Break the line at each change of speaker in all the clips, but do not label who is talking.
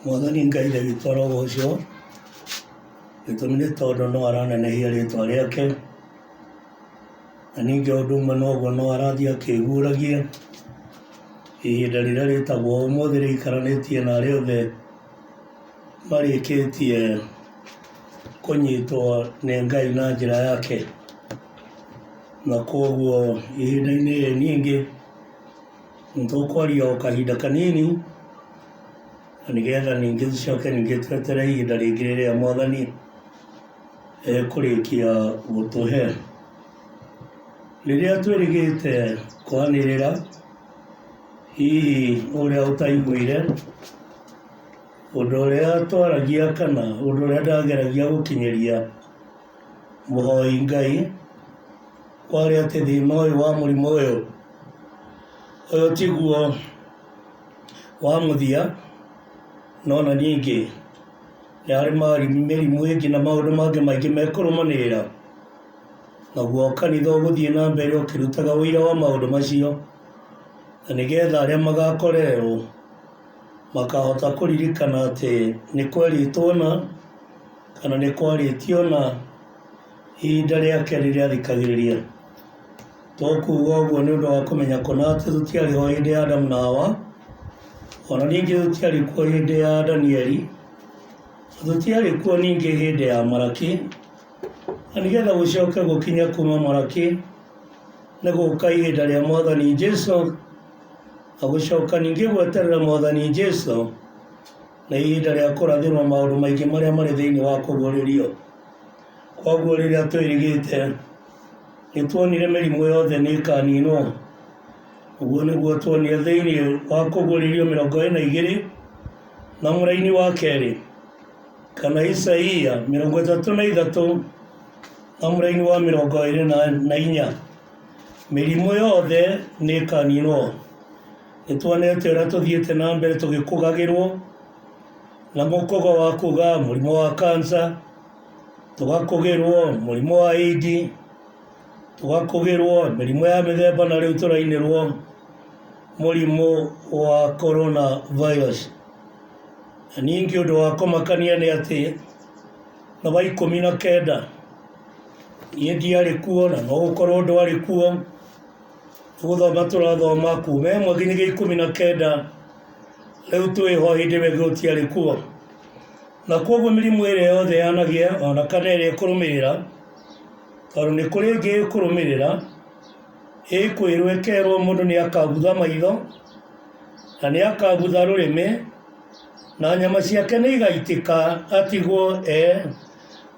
Mwathani Ngai ndagĩtwarwo ũcio gĩtũmi nĩ tondũ no aranenehia rĩĩtwa rĩake, na ningĩ ũndũ ũmwe noguo no arathiĩ akĩguũragia ihinda rĩrĩa rĩtagwo ũmũthĩ rĩikaranĩtie na arĩa othe marĩkĩtie kũnyitwo nĩ Ngai na njĩra yake. Na koguo ihinda-inĩ rĩrĩ ningĩ nĩtũkwaria o kahinda kanini, na nĩgetha ningĩ tũcoke ningĩ twetere ihinda rĩngĩ rĩrĩa Mwathani ekũrĩkia gũtũhe. Rĩrĩa twĩrĩgĩte kwanĩrĩra hihi ũrĩa ũtaiguire ũndũ ũrĩa twaragia kana ũndũ ũrĩa ndageragia gũkinyĩria mũhoi Ngai, warĩ atĩ thĩna ũyũ wa mũrimũ ũyũ tiguo wa mũthia, no na ningĩ nĩ harĩ mĩrimũ ĩngĩ na maũndũ mangĩ maingĩ mekũrũmanĩrĩra, naguo kanitha ũgũthiĩ na mbere ũkĩrutaga ũira wa maũndũ macio, na nĩgetha arĩa magakorerwo makahota kũririkana atĩ nĩ kwerĩtwo na kana nĩ kwarĩtio na ihinda rĩake rĩrĩathikagĩrĩria. Tũkuuga ũguo nĩ ũndũ wa kũmenya kũna atĩ tũtiarĩ ho hĩndĩ ya Adamu na Hawa, ona ningĩ tũtiarĩ kuo hĩndĩ ya Danieli, tũtiarĩ kuo ningĩ hĩndĩ ya Malaki, na nĩgetha gũcoke gũkinya kuma Malaki nĩ gũka ihinda rĩa Mwathani Jesũ, na gũcoka ningĩ gweterera Mwathani Jesũ na ihinda rĩa kũrathĩrwo maũndũ maingĩ marĩa marĩ thĩinĩ wa kũguũrĩrio. Koguo rĩrĩa twĩrĩgĩte nĩtuonire mĩrimũ yothe nĩ ĩkaninwo. Ũguo nĩguo tuonire thĩinĩ wa kũguũrĩrio 42 na mũraini wa kerĩ, kana Isaia 33 na mũraini wa 24, mĩrimũ yothe nĩ ĩkaninwo. Nĩtuonete ũrĩa tũthiĩte na mbere tũgĩkũgagĩrwo na mũkũgo wa kuga mũrimũ wa cancer, tũgakũgĩrwo mũrimũ wa AIDS, tũgakũgĩrwo mĩrimũ ya mĩthemba, na rĩu tũrainĩrwo mũrimũ wa coronavirus. Na ningĩ ũndũ wa kũmakania nĩ atĩ na wa 19 niĩ ndiarĩ kuo na no gũkorwo ndwarĩ kuo, gũthoma tũrathoma kuma 1 nginya 19, rĩu twĩho hĩndĩ ĩyo ĩngĩ ũtiarĩ kuo. Na koguo mĩrimũ ĩrĩa yothe yanagĩa ona kana ĩrĩa ĩkũrũmĩrĩra, tondũ nĩ kũrĩ ĩngĩ ĩkũrũmĩrĩra ĩkwĩrwo ĩkerwo mũndũ nĩ akabutha maitho na nĩ akabutha rũrĩmĩ na nyama ciake nĩ igaitĩka atigwo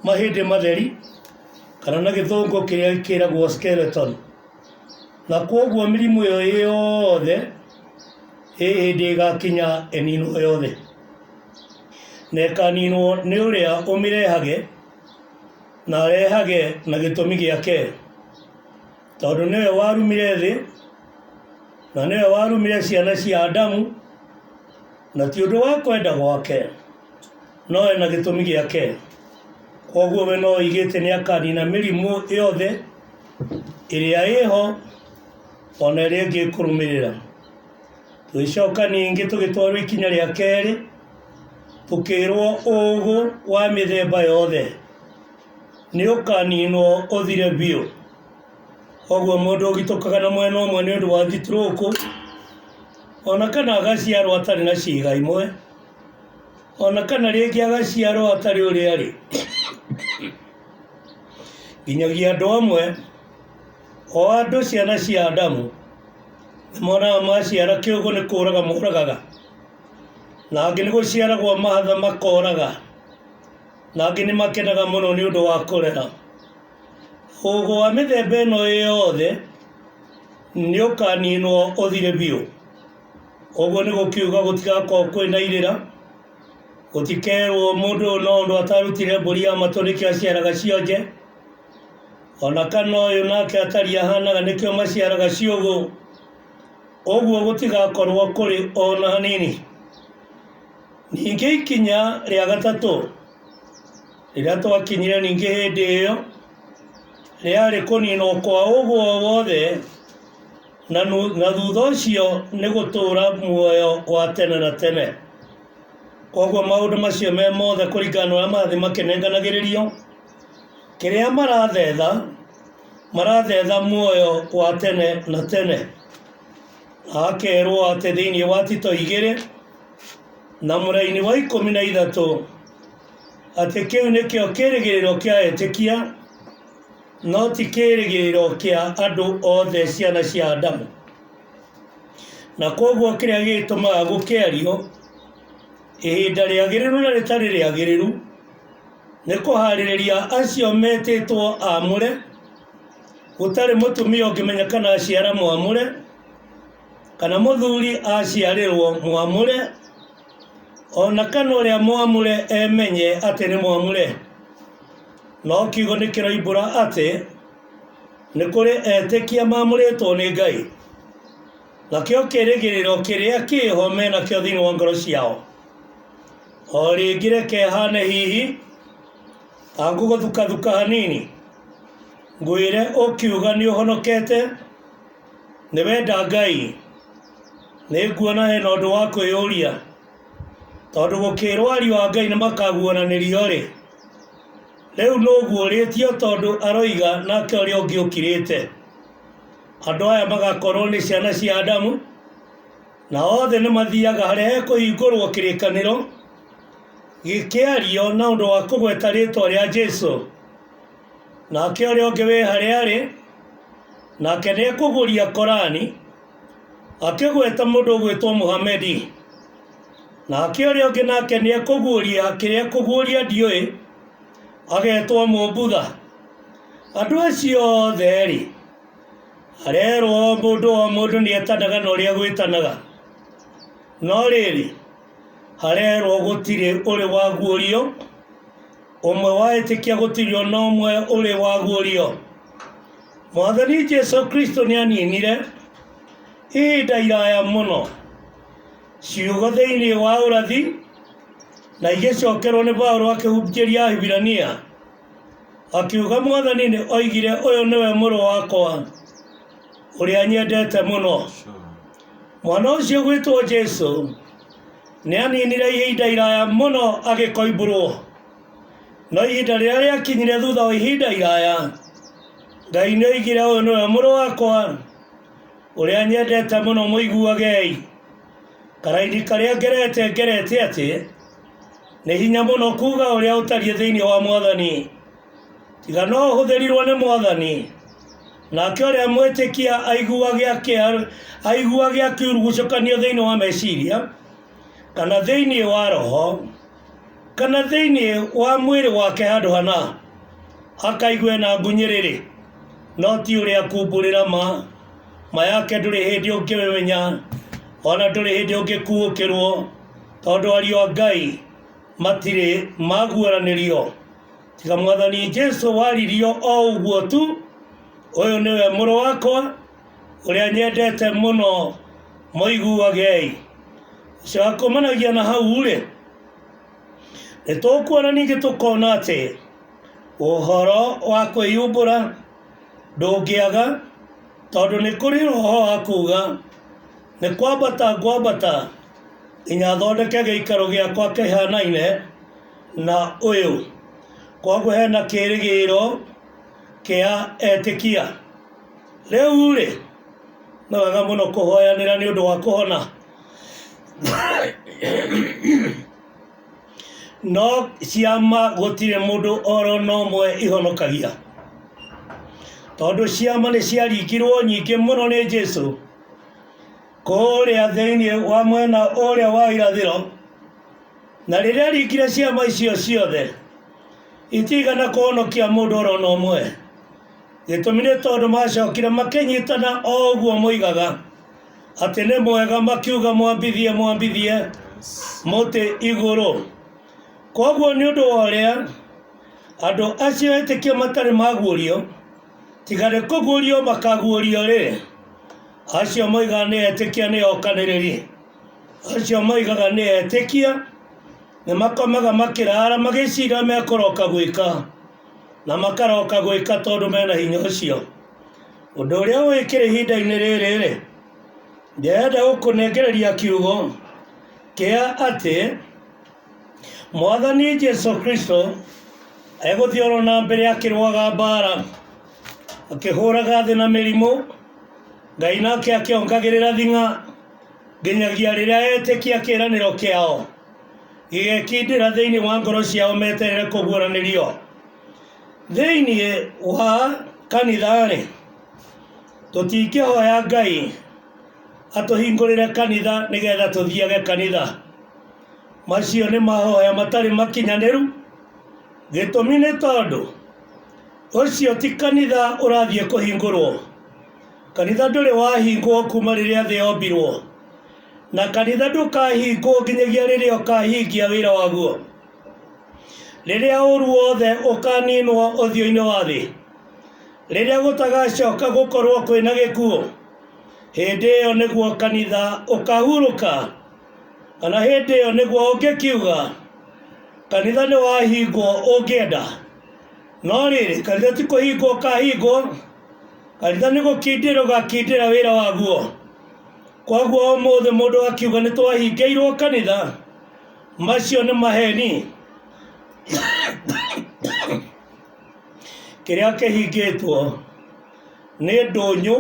mahĩndĩ matheri, kana na gĩthũngũ kĩrĩa kĩragwo skeleton. Na koguo mĩrimũ ĩyo yothe hĩndĩ ĩgakinya ĩninwo yothe, na ĩkaninwo nĩ ũrĩa ũmĩrehage na arehage na gĩtũmi gĩake, tondũ nĩwe warumire thĩ na nĩwe warumire ciana cia Adamu, na ti ũndũ wa kwenda gwake, no ena gĩtũmi gĩake. Koguo we no oigĩte nĩ akanina mĩrimũ yothe ĩrĩa ĩho ona ĩrĩa ĩngĩ ĩkũrũmĩrĩra. Tũgĩcoka ningĩ tũgĩtwarwo ikinya rĩa kerĩ, tũkĩrwo ũũgũ wa mĩthemba yothe nĩ ũkaninwo ũthire biũ. Koguo mũndũ ũgitũkaga na mwena ũmwe nĩ ũndũ wa stroke, ona kana agaciarwo atarĩ na ciĩga imwe, ona kana rĩngĩ agaciarwo atarĩ ũrĩa arĩ. Nginyagia andũ amwe o andũ ciana cia Adamu nĩmonaga maciara kĩũgũ nĩ kũũraga moragaga, na angĩ nĩ gũciaragwo mahatha makoraga, na angĩ nĩ makenaga mũno nĩ ũndũ wa kũrera. Ũũgũ wa mĩthemba ĩno yothe nĩ ũkaninwo ũthire biũ. Ũguo nĩ gũkiuga gũtigakorwo kwĩna irĩra, gũtikerwo mũndũ no ũndũ atarutire mbũri ya matũ nĩkĩo aciaraga cionje, ona kana ũyũ nake atari ahanaga nĩkĩo maciaraga ciũgũ. Ũguo gũtigakorwo kũrĩ ona hanini. Ningĩ ikinya rĩa gatatũ rĩrĩa twakinyire ningĩ hĩndĩ ĩyo rĩarĩ kũninwo kwa ũguo wothe, na thutha ũcio nĩ gũtũũra muoyo wa tene na tene. koguo maundu macio me mothe kuringana na marathi makenenganagiririo kiria marathetha muoyo wa tene na tene. Akerwo ati thiini wa Tito 2 na muraini wa 13 ati kiu nikio kirigiriro kia etikia no ti kirigiriro kia andu othe ciana cia Adamu. Na koguo kiria gitumaga gukiario ihinda riagiriru na ritari riagiriru ni kuhaririria acio metitwo amure. Gutari mutumia ungimenyekana aciara mwamure kana muthuri aciarirwo mwamure, ona kana uria mwamure emenye ati ni mwamure. No kiugo ni kiroimbura ati ni kuri etikia mamuritwo ni Ngai, na kio kirigiriro kiria kiho mena kio thiini wa ngoro ciao. O ringi reke hane hihi anguguthuka hanini ngwire ukiuga ni uhonokete ni wenda Ngai, ni nguona hena undu wa kwiyuria, tondu gukirwo ari wa Ngai ni makaguonanirio ri riu noguo ritio tondu aroiga nake uria ungi ukirite. Andu aya magakorwo ni ciana cia Adamu na othe ni mathiaga haria hekuhingurwo kirikaniro gikiario na undu wa kugweta ritwa ria Jesu. Nake uria ungi wi haria ari nake ni kuguria Korani akigweta mundu ugwitwo Muhamedi. Nake uria ungi nake ni kuguria kiria kuguria ndiui agetwo Mubudha. Andu acio othe ri arerwo mundu ni etanaga na uria gwitanaga, no riri harerwo gutiri uri waguorio umwe wa etikia gutirio no umwe uri waguorio. Mwathani Jesu Kristo ni aninire ihinda iraya muno ciugo thiini wa urathi na igicokerwo ni Paulo akihunjĩria Ahibirania akiuga Mwathani ni oigire uyu niwe muru wakwa uria nyendete muno. Mwana ucio gwitwo Jesu ni aninire ihinda iraya muno agikoimbũrwo, no ihinda riria riakinyire thutha wa ihinda iraya Ngai ni oigire uyu niwe muru wakwa uria nyendete muno, muiguagei. Karaini karia ngerete ati ni hinya muno kuga uria utarie thiini wa Mwathani, tiga no huthirirwo ni Mwathani. Nake uria mwitikia aiguage akiurugucokanio thiini wa meciria kana thiini wa roho kana thiini wa mwiri wake handu hana akaigue na ngunyiriri, no ti uria kumburira ma yake nduri hindi ungimenya ona nduri hindi ungikuukirwo, tondu ario a Ngai matiri maguoranirio tiga Mwathani Jesu waririo o uguo tu, uyu niwe muru wakwa uria nyendete muno, muiguagei. Ucio akumanagia na hau ri ni tukuona ningi tukona ati uhoro wa kwiyumbura ndungiaga, tondu ni kuri roho wa kuga ni kwambata inya thondeke giikaro giakwa kihanaine na uyu. Koguo hena kirigiro kia etikia. Riu ri ni wega muno kuhoyanira ni undu wa kuhona no ciama gutire mundu oro no mwe ihonokagia, tondu ciama ni ciaringirwo nyingi muno ni Jesu kuria thiini wa mwena uria wa irathiro, na riria ringire ciama icio ciothe itigana kuhonokia mundu oro no mwe. Gitumi ni tondu macokire makinyitana o uguo moigaga ati ni mwega, makiuga mwambithie muti iguru. Koguo ni undu wa uria andu acio etikia matari maguorio tiga ni kuguorio makaguorio ri, acio moigaga ni etikia ni okaniriri, acio moigaga ni etikia ni makomaga makirara magicira mekuroka gwika na makaroka gwika tondu mena hinya ucio. Undu uria wikire ihinda-ini riri ri ndenda gukunengereria kiugo kia ati Mwathani Jesu Kristo egũthiĩ na mbere akĩrũaga mbara akĩhũraga thĩ na mĩrimũ, Ngai nake akĩongagĩrĩra thing'a nginyagia rĩrĩa etĩkia kĩĩranĩro kĩao gĩgekindĩra thĩinĩ wa ngoro ciao meterere kũguũranĩrio. Thĩinĩ wa kanitha-rĩ, tũtingĩhoya Ngai atũhingũrĩre kanitha nĩgetha tũthiage kanitha. Macio nĩ mahoya matarĩ makinyanĩru. Gĩtũmi nĩ tondũ ũcio ti kanitha ũrathiĩ kũhingũrwo. Kanitha ndũrĩ wahingwo kuma rĩrĩa thĩ yombirwo, na kanitha ndũkahingwo nginyagia rĩrĩa ũkahingia wĩra waguo. Rĩrĩa ũũru wothe ũkaninwo ũthiũ-inĩ wa thĩ, rĩrĩa gũtagacoka gũkorwo kwĩna gĩkuũ, hĩndĩ ĩyo nĩguo kanitha ũkahurũka, kana hĩndĩ ĩyo nĩguo ũngĩkiuga kanitha nĩ wahingwo ũngĩenda. No rĩrĩ, kanitha ti kũhingwo ũkahingwo, kanitha nĩ gũkindĩra ũgakindĩra wĩra waguo. Koguo ũmũthĩ mũndũ akiuga nĩ twahingĩirwo kanitha, macio nĩ maheni. Kĩrĩa kĩhingĩtwo nĩ ndũnyũ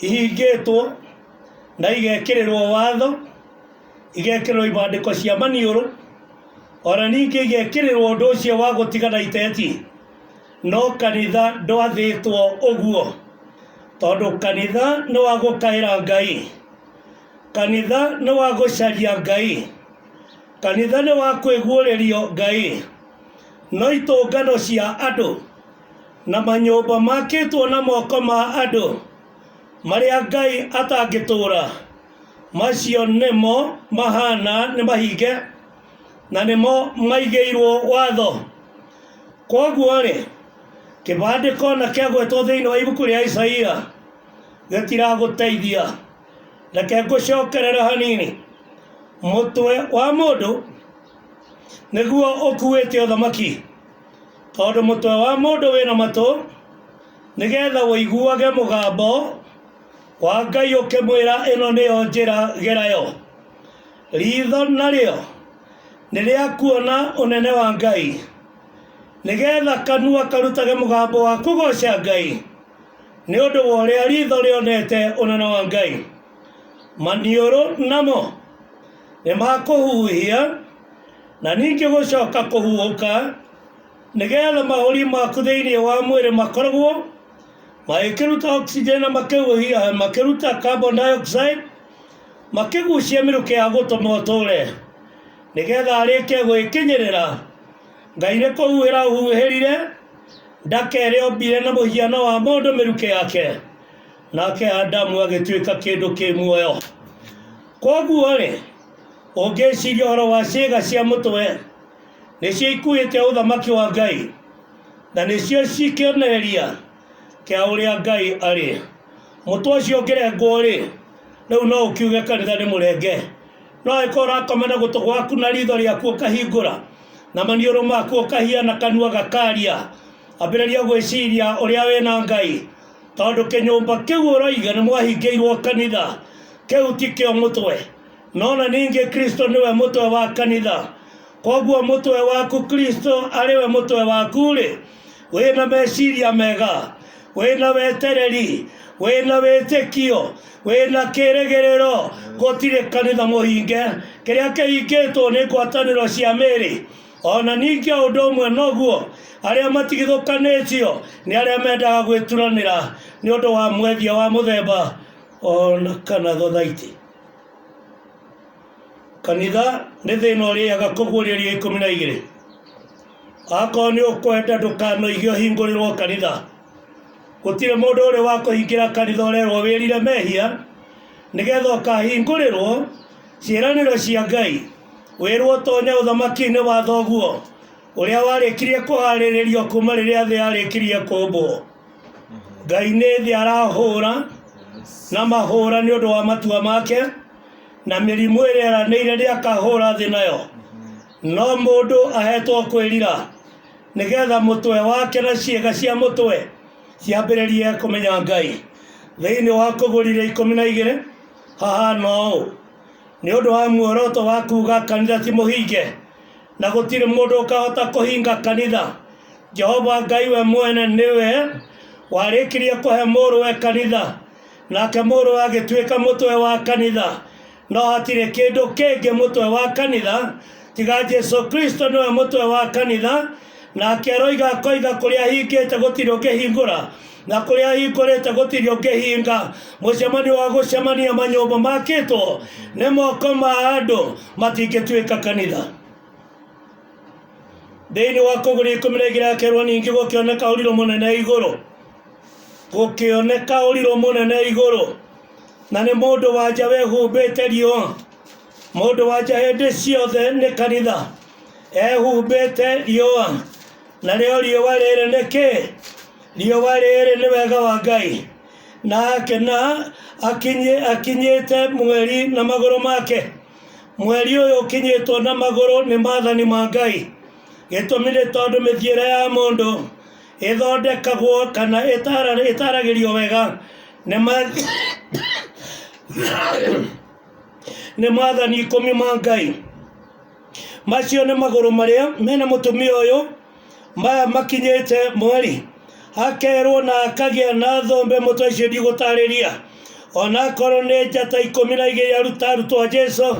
ihingĩtwo na igekĩrĩrwo watho, igekĩrĩrwo ibandĩko cia maniũrũ, ona ningĩ igekĩrĩrwo ũndũ ũcio wa gũtigana iteti. No kanitha ndwathĩtwo ũguo, tondũ kanitha nĩ wa gũkaĩra Ngai, kanitha nĩ wa gũcaria Ngai, kanitha nĩ wa kwĩguũrĩrio Ngai. No itũngano cia andũ na manyũmba makĩtwo na moko ma andũ marĩa Ngai atangĩtũũra, macio nĩmo mahana nĩ mahinge na nĩmo maigĩirwo watho. Koguo-rĩ, kĩbandĩko na kĩagwetwo thĩinĩ wa ibuku rĩa Isaia gĩtiragũteithia. Reke ngũcokerere hanini. Mũtwe wa mũndũ nĩguo ũkuĩte ũthamaki, tondũ mũtwe wa mũndũ wĩna matũ nĩgetha ũiguage mũgambo wa Ngai ũkĩmwĩra ĩno nĩyo njĩra gerayo. Ritho narĩo nĩ rĩa kuona ũnene wa Ngai, nĩgetha kanua karutage mũgambo wa kũgoca Ngai nĩ ũndũ wa ũrĩa ritho rĩonete ũnene wa Ngai. Maniũrũ namo nĩ makũhuhia na ningĩ gũcoka kũhuhũka, nĩgetha mahũri maku thĩinĩ wa mwĩrĩ makoragwo magĩkĩruta oxygen na makĩruta carbon dioxide, makĩgucia mĩrukĩ ya gũtũma ũtũũre, nĩgetha arĩkie gwĩkinyĩrĩra. Ngai nĩ kũhuhĩra huhĩrire, ndakere ombire na mũhiano wa mũndũ mĩrukĩ yake, nake Adamu agĩtuĩka kĩndũ kĩ muoyo. Koguo-rĩ, ũngĩciria ũhoro wa ciĩga cia mũtwe nĩcio ikuĩte ũthamaki wa Ngai, na nĩcio cikĩonereria kĩa ũrĩa Ngai arĩ. Mũtwe ũcio ũngĩrengwo-rĩ, rĩu no ũkiuge kanitha nĩ mũrenge. No angĩkorwo ũrakoma na gũtũ gwaku na ritho rĩaku ũkahingũra na maniũrũ maku ũkahiana kanua gakaria, ambĩrĩria gwĩciria ũrĩa wĩna Ngai, tondũ kĩnyũmba kĩu ũroiga nĩ mwahingĩirwo kanitha, kĩu ti kĩo mũtwe. No na ningĩ Kristo nĩwe mũtwe wa kanitha. Koguo mũtwe waku Kristo arĩwe mũtwe waku-rĩ, wĩna meciria mega, wĩna wetereri, wĩna wĩtĩkio, wĩna kĩrĩgĩrĩro, gũtirĩ kanitha mũhinge. Kĩrĩa kĩhingĩtwo nĩ ngwatanĩro cia mĩĩrĩ. Ona ningĩ ũndũ ũmwe noguo, arĩa matigithũkanĩtio nĩ arĩa mendaga gwĩturanĩra nĩ ũndũ wa mwendia wa mũthemba ona kana thothaiti. Kanitha nĩ thĩna ũrĩaga kũguũrĩrio 12. Akorwo nĩ ũkwenda ndũkanoige ũhingũrĩrwo kanitha. Gũtirĩ mũndũ ũrĩ wa kũhingĩra kanitha ũrerwo wĩrire mehia nĩgetha ũkahingũrĩrwo ciĩranĩro cia Ngai, wĩrwo tonye ũthamaki-inĩ wa thoguo ũrĩa warĩkirie kũharĩrĩrio kuma rĩrĩa thĩ yarĩkirie kũmbwo. Ngai nĩ thĩ arahũra na mahũra nĩ ũndũ wa matua make, na mĩrimũ ĩrĩa eranĩire nĩakahũra thĩ nayo. No mũndũ ahetwo kwĩrira nĩgetha mũtwe wake na ciĩga cia mũtwe ciambĩrĩrie kũmenya Ngai. Thĩinĩ wa Kũgũrire 12 hahana ũũ: nĩ ũndũ wa muoroto wa kuuga kanitha ti mũhinge, na gutire mundu ukahota kuhinga kanitha. Jehova Ngai we mwene niwe warikirie kuhe muruwe kanitha, nake muruwe agituika mutwe wa kanitha. No hatire kindu kingi mutwe wa kanitha tiga Jesu Kristo niwe mutwe wa kanitha. Nake aroiga akoiga kuria hingite gutire ukihingura, na kuria hingurite gutire ukihinga. Mucemanio wa gucemania manyumba makitwo ni moko ma andu matingituika kanitha. Thĩinĩ wa Kũgũri 12 kerwo ningĩ gũkĩoneka ũrirũ mũnene igũrũ, gũkĩoneka ũrirũ mũnene igũrũ, na nĩ mũndũ wanja wehumbĩte riũa. Mũndũ wanja hĩndĩ ciothe nĩ kanitha ehumbĩte riũa. Narĩo riũa rĩrĩ nĩ kĩ? Riũa rĩrĩ nĩ wega wa Ngai, nake na akinyĩte mweri na magũrũ make. Mweri ũyũ ũkinyĩtwo na magũrũ nĩ maathani ma Ngai. Gĩtũmi nĩ tondũ mĩthiĩre ya mũndũ ĩthondekagwo kana ĩtaragĩrio wega nĩ maathani 10 ma Ngai. Macio nĩ magũrũ marĩa mena mũtumia ũyũ maya makinyĩte mweri. Akerwo na akagĩa na thombe mũtwe icio ndigũtarĩria. Ona korwo nĩ njata 12 arutwo a Jesu.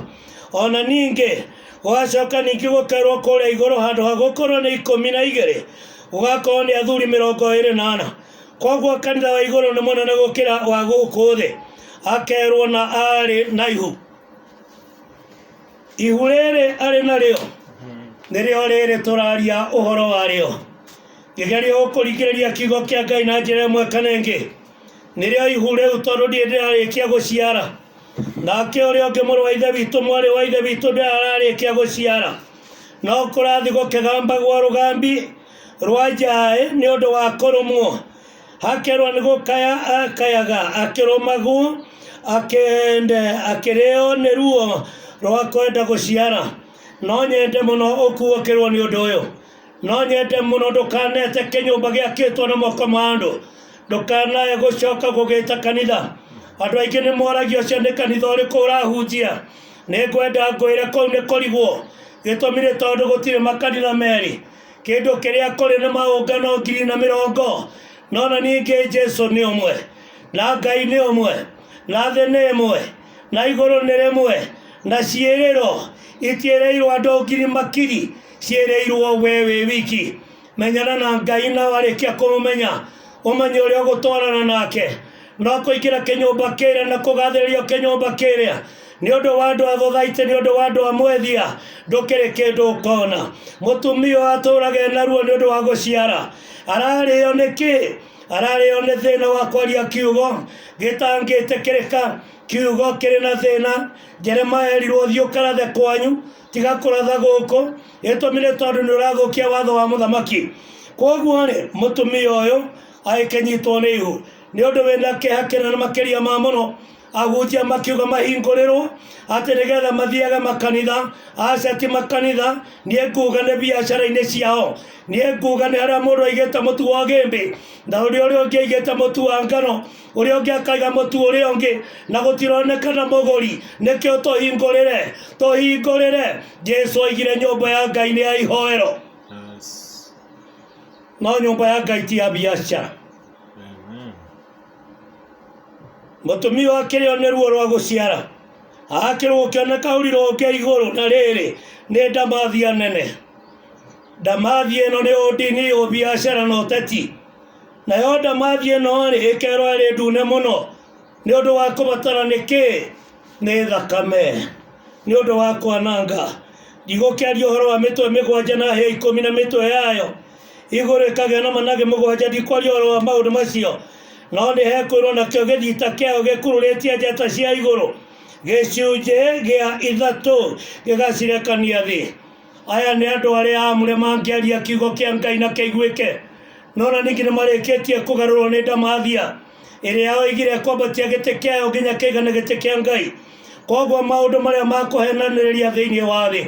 Ona ningĩ gũgacoka ningĩ gũkerwo kũrĩa igũrũ handũ ha gũkorwo nĩ 12 gũgakorwo nĩ athuri 24. Koguo kanitha wa igũrũ nĩ mũnene gũkĩra wa gũkũ thĩ. Akerwo na arĩ na ihu. Ihu rĩrĩ arĩ narĩo nĩrĩo rĩrĩ tũraria ũhoro warĩo. Ngĩgeria gũkũringĩrĩria kiugo kĩa Ngai na njĩra ĩmwe kana ĩngĩ. Nĩrĩo ihu rĩu tondũ ndiĩ ndĩrarĩkia gũciara. Nake ũrĩa ũngĩ mũrũ wa ithe witũ mwarĩ wa ithe witũ ndararĩkia gũciara. No kũrathi gũkĩgambagwo rũgambi rwa njaĩ nĩ ũndũ wa kũrũmwo. Hakerwo nĩ gũkaya akayaga, akĩrũmagwo akĩrĩo nĩ ruo rwa kwenda gũciara. No nyende mũno ũkuũkĩrwo nĩ ũndũ ũyũ. No nyende mũno ndũkanete kĩnyũmba gĩakĩtwo na moko ma andũ. Ndũkanae gũcoka gũgĩta kanitha. Andũ aingĩ nĩ moragio ũcio nĩ kanitha ũrĩkũ ũrahunjia. Nĩ ngwenda ngwĩre kũu nĩ kũrigwo. Gĩtũmi nĩ tondũ gũtirĩ makanitha merĩ. Kĩndũ kĩrĩa kũrĩ nĩ maũngano 140. No na ningĩ Jesu nĩ ũmwe, na Ngai nĩ ũmwe, na thĩ nĩ ĩmwe, na igũrũ nĩ rĩmwe, na ciĩrĩro itiĩrĩirwo andũ ngiri makiri, ciĩrĩirwo we wĩ wiki. Menyana na Ngai na warĩkia kũmũmenya ũmenye ũrĩa ũgũtwarana nake. No kũingĩra kĩnyũmba kĩrĩa na kũgathĩrĩrio kĩnyũmba kĩrĩa nĩ ũndũ wa andũ a thothaitĩ, nĩ ũndũ wa andũ a mwethia, ndũkĩrĩ kĩndũ ũkona. Mũtumia atũũrage na ruo nĩ ũndũ wa gũciara. Ararĩo nĩkĩ? Ararĩo nĩ thĩna wa kwaria kiugo gĩtangĩtĩkĩrĩka, kiugo kĩrĩ na thĩna. Jeremaya erirwo thiĩ ũkarathe kwanyu, tiga kũratha gũkũ. Gĩtũmi nĩ tondũ nĩ ũrathũkia watho wa mũthamaki. Koguo rĩ, mũtumia ũyũ agĩkĩnyitwo nĩ ihu. Nĩ ũndũ wĩna kĩeha kĩnene makĩria ma mũno, ahunjia makiuga mahingũrĩrwo atĩ nĩgetha mathiage makanitha. Aca ti makanitha, niĩ nguga nĩ biacara-inĩ ciao. Niĩ nguga nĩ harĩa mũndũ aigĩte mũtu wa gĩmbĩ, na ũrĩa ũngĩ aigĩte mũtu wa ngano, ũrĩa ũngĩ akaiga mũtu ũrĩa ũngĩ, na gũtironekana mũgũri. Nĩkĩo tũhingũrĩre. Jesu oigire nyũmba ya Ngai nĩ ya ihoero. No nyũmba ya Ngai ti ya biacara. Mũtumia akĩrĩo nĩ ruo rwa gũciara. Akĩrwo gũkĩoneka ũrirũ ũngĩ igũrũ. Na rĩrĩ nĩ ndamathia nene. Ndamathi ĩno nĩ ũndini, ũbiacara na ũteti. Nayo ndamathi ĩno rĩ ĩkerwo ĩrĩ ndune mũno nĩ ũndũ wa kũbatara nĩkĩ? Nĩ thakame, nĩ ũndũ wa kwananga. Ndigũkĩaria ũhoro wa mĩtwe 7 na hĩa 10 na mĩtwe yayo. Igũrũ ĩkagĩa na manage 7. Ndikwaria ũhoro wa maũndũ macio. No nĩ hekwĩrwo nakĩo gĩthita kĩayo gĩkurũrĩtie njata cia igũrũ. Gĩcunjĩ gĩa 3 gĩgacirekania thĩ. Aya nĩ andũ arĩa amũre mangĩaria kiugo kĩa Ngai na kĩiguĩke. No na ningĩ nĩ marĩkĩtie kũgarũrwo nĩ ndamathia ĩrĩa oigire kwambatia gĩtĩ kĩayo nginya kĩigane gĩtĩ kĩa Ngai. Koguo maũndũ marĩa makũhenanĩrĩria thĩinĩ wa thĩ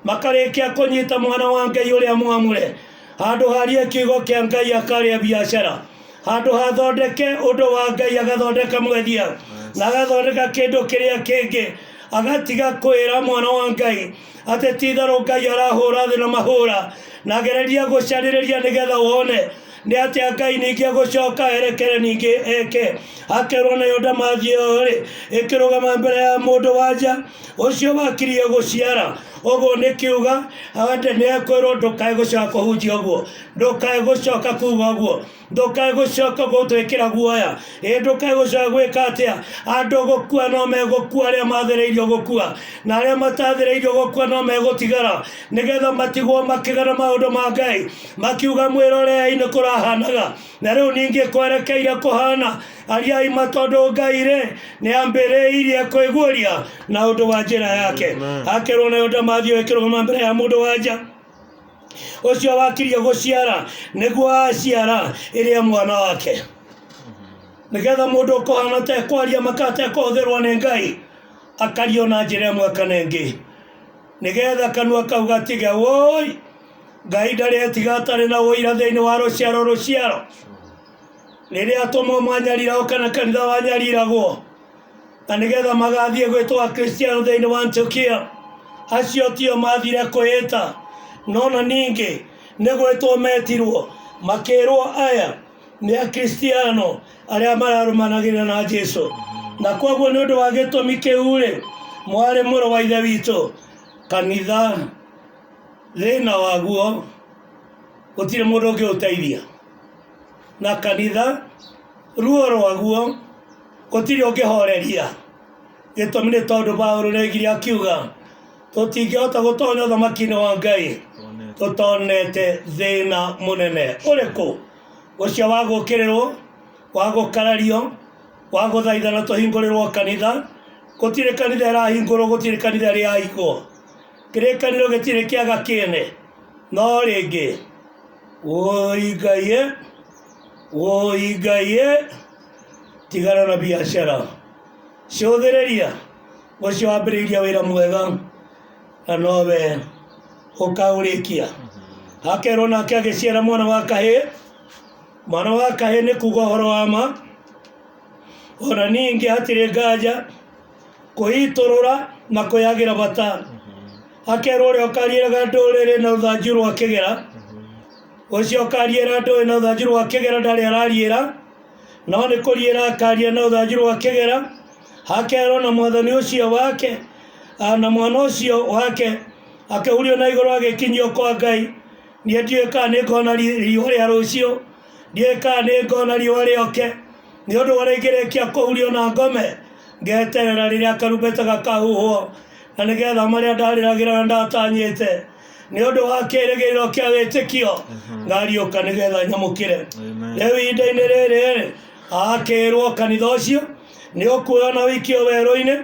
makarĩkia kũnyita mwana wa Ngai ũrĩa mwamũre. Handũ harie kiugo kĩa Ngai akarĩa biacara. Handũ hathondeke ũndũ wa Ngai agathondeka mwethia, na agathondeka kĩndũ kĩrĩa kĩngĩ. agatiga kwira mwana wa Ngai ate titharo Ngai arahũra thĩ na mahũra na gereria gũcarĩrĩria nĩgetha wone nĩ atĩa Ngai ningĩ gũcoka erekere ningĩ eke akerwo na Yuda Mathio rĩ ĩkĩrũgama mbere ya mũndũ wanja ũcio wakirie gũciara ũguo nĩ kiuga ate nĩ ekwĩrwo ndũkae gũcoka kũhunjia ũguo ndũkae gũcoka kuuga ũguo ndũkae gũcoka gũtwĩkĩra guoya ndũkae gũcoka gwĩka atĩa andũ gũkua no megũkua arĩa mathereirio gũkua na arĩa matathereirio gũkua no megũtigara nĩgetha matigwo makĩgana maũndũ ma Ngai makiuga mwĩrorei-inĩ kũrahanaga na rĩu ningĩ kwerekeire kũhana ariai matondũ Ngai rĩ nĩ ambĩrĩirie kwĩguũria na ũndũ wa njĩra yake akerwo na Yuda Mathio ĩkĩrũgama mbere ya mũndũ wanja ũcio wakirie gũciara nĩguo aciara ĩrĩa mwana wake nĩgetha mũndũ ũkũhana ta ekwaria makate kũhũthĩrwo nĩ Ngai akario na njĩra ĩmwe kana ĩngĩ nĩgetha kanua kau gatige woi Ngai ndaretiga atarĩ na ũira thĩinĩ wa rũciaro rĩrĩa atũmwo mwanyariragwo kana kanitha wanyariragwo na nĩgetha magathiĩ gwĩtwo akristiano thĩinĩ wa Antiokia acio tio mathire kwĩĩta no na ningĩ nĩ gwĩtwo metirwo makĩrwo aya nĩ akristiano arĩa mararũmanagĩrĩra na Jesũ na koguo nĩ ũndũ wa gĩtũmi kĩu rĩ mwarĩ mũrũ wa ithe witũ kanitha thĩna waguo gũtirĩ mũndũ ũngĩ ũteithia na kanitha ruo rwaguo gũtirĩ ũngĩhoreria gĩtũmi nĩ tondũ Paũlũ nĩaigire akiuga tũtingĩhota gũtonya ũthamaki-inĩ wa Ngai tũtonete thĩna mũnene ũrĩkũ ũcio wa gũkĩrĩrwo wa gũkarario wa gũthaithana tũhingũrĩrwo kanitha gũtirĩ kanitha ĩrahingũrwo gũtirĩ kanitha ĩrahingwo kĩrĩkanĩro gĩtirĩ kĩaga kĩene no rĩngĩ woi Ngai tigana na biacara cũthĩrĩria ũcio wambĩrĩirie wĩra mwega na nowe ũkaũrĩkia akerwo nake agĩciara mwana wa kahĩĩ nĩ kuga ũhoro wa ma ona ningĩ hatirĩ nganja kwĩitũrũra na kwĩyagĩra bata akerwo ũrĩa ũkariĩraga ndũrĩrĩ na rũthanju rwa kĩgera ũcio ũkariĩra ndũrĩrĩ na rũthanju rwa kĩgera ndarĩ arariĩra no nĩ kũriĩra akaria na rũthanju rwa kĩgera akerwo na mwathani ũcio wake na mwana ũcio wake akĩhurio na igũrũ agĩkinyio kwa Ngai niĩ ndiũĩ kana nĩ ngona riũa rĩa rũciũ ndiũĩ kana nĩ ngona riũa rĩoke nĩ ũndũ wa rĩngĩrĩkia kũhurio na ngome ngeterera rĩrĩa karumbeta gakahuhwo na nĩgetha marĩa ndarĩragĩra na ndatanyĩte nĩ ũndũ wa kĩĩrĩgĩrĩro kĩa wĩtĩkio ngariũka nĩgetha nyamũkĩre rĩu ihinda-inĩ rĩrĩ akĩrwo kanitha ũcio nĩ ũkuoya na wĩikio werũ-inĩ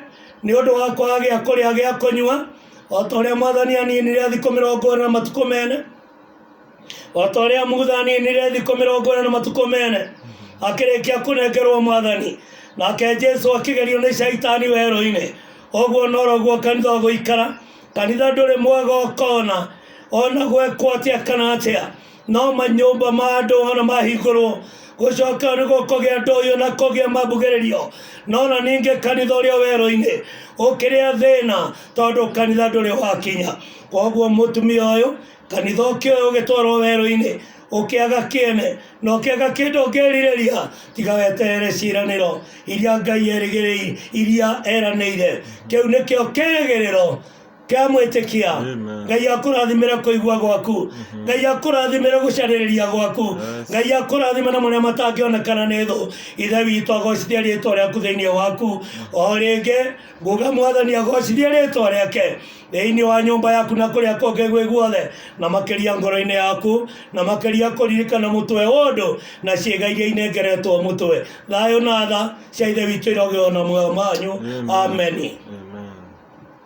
nĩ ũndũ wa kwaga gĩa kũrĩa gĩa kũnyua o ta ũrĩa mwathani aninire thikũ 40 na matukũ mene o ta ũrĩa Mutha aninire thikũ 40 na matukũ mene akĩrĩkia kũnengerwo mwathani nake Jesũ akĩgerio nĩ caitani werũ-inĩ ũguo noroguo kanitha ũgũikara kanitha ndũrĩ mwega ũkona ona gwekwo atĩa kana atĩa no manyũmba ma andũ ona mahingũrwo gũcoka nĩ gũkũgĩa ndũyũ na kũgĩa mambugĩrĩrio no na ningĩ kanitha ũrĩa werũ-inĩ ũkĩrĩa thĩna tondũ kanitha ndũrĩ wakinya koguo mũtumia ũyũ kanitha ũkĩoyo ũgĩtwarwo werũ-inĩ ũkĩaga kĩene na ũkĩaga kĩndũ ũngĩrirĩria tiga weterere ciĩranĩro iria Ngai erĩgĩrĩire iria eranĩire kĩu nĩkĩo kĩĩrĩgĩrĩro kĩa mwĩtĩkia Ngai akũrathimĩre kũigua gwaku Ngai akũrathimĩre gũcarĩrĩria gwaku Ngai akũrathime na marĩa matangĩonekana nĩ thũ ithe witũ agocithie rĩĩtwa rĩaku thĩinĩ waku o rĩngĩ nguga mwathani agocithie rĩĩtwa rĩake thĩinĩ wa nyũmba yaku na kũrĩa kũngĩ gwĩ guothe na makĩria ngoro-inĩ yaku na makĩria kũririkana mũtwe wotũ na ciĩga iria inengeretwo mũtwe thayũ na tha cia ithe witũ irogĩo na muoyo manyu ameni.